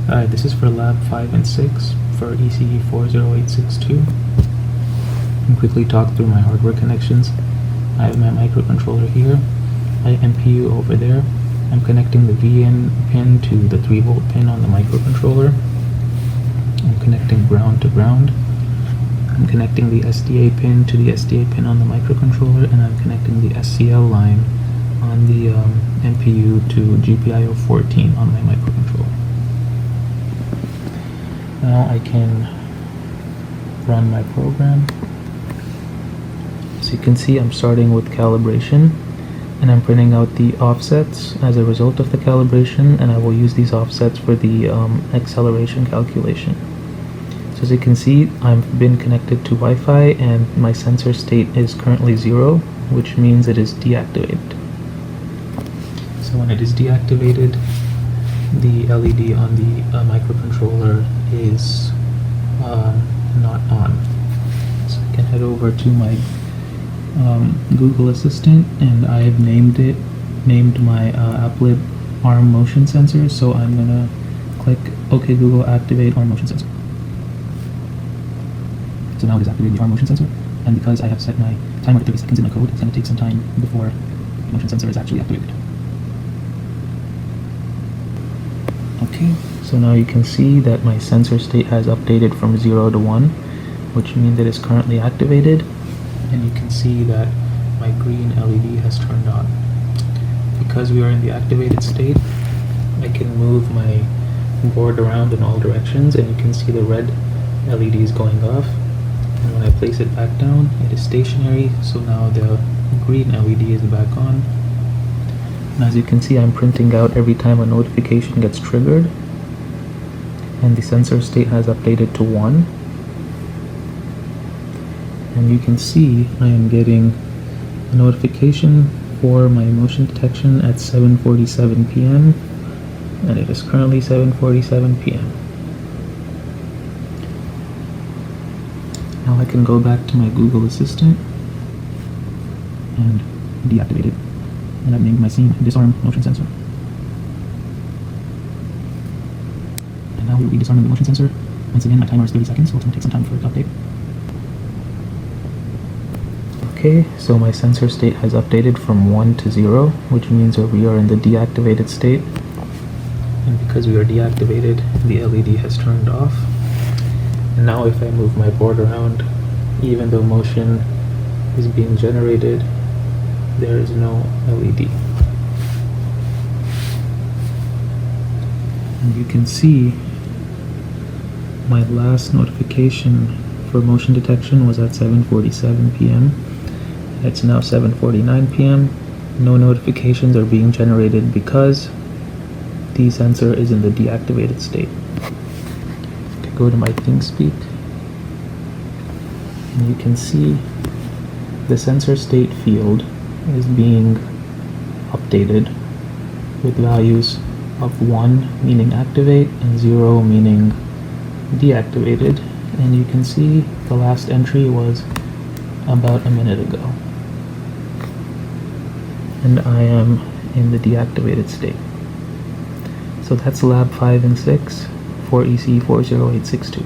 Alright, this is for lab 5 and 6 for ECE 40862. I'll quickly talk through my hardware connections. I have my microcontroller here, my MPU over there. I'm connecting the VN pin to the 3-volt pin on the microcontroller. I'm connecting ground to ground. I'm connecting the SDA pin to the SDA pin on the microcontroller, and I'm connecting the SCL line on the MPU to GPIO 14 on my microcontroller. Now I can run my program. So you can see I'm starting with calibration, and I'm printing out the offsets as a result of the calibration, and I will use these offsets for the acceleration calculation. So as you can see, I've been connected to Wi-Fi, and my sensor state is currently 0, which means it is deactivated. So when it is deactivated, the LED on the microcontroller is not on. So I can head over to my Google Assistant, and I have named my applet arm motion sensor. So I'm gonna click OK Google, activate arm motion sensor. So now it is activating the arm motion sensor, and because I have set my timer to 30 seconds in my code, it's going to take some time before the motion sensor is actually activated. Okay, so now you can see that my sensor state has updated from 0 to 1, which means it is currently activated, and you can see that my green LED has turned on. Because we are in the activated state, I can move my board around in all directions, and you can see the red LED is going off. And when I place it back down, it is stationary, so now the green LED is back on. And as you can see, I'm printing out every time a notification gets triggered, and the sensor state has updated to 1. And you can see I am getting a notification for my motion detection at 7:47 p.m. and it is currently 7:47 p.m. Now I can go back to my Google Assistant and deactivate it. And I've named my scene disarm motion sensor. And now we'll be disarming the motion sensor. Once again, my timer is 30 seconds, so it's going to take some time for it to update. Okay, so my sensor state has updated from 1 to 0, which means that we are in the deactivated state. And because we are deactivated, the LED has turned off. And now if I move my board around, even though motion is being generated, there is no LED. And you can see my last notification for motion detection was at 7:47 p.m. It's now 7:49 p.m. No notifications are being generated because the sensor is in the deactivated state. Go to my ThinkSpeak, and you can see the sensor state field is being updated with values of 1 meaning activate and 0 meaning deactivated, and you can see the last entry was about a minute ago, and I am in the deactivated state. So that's lab 5 and 6 for ECE 40862.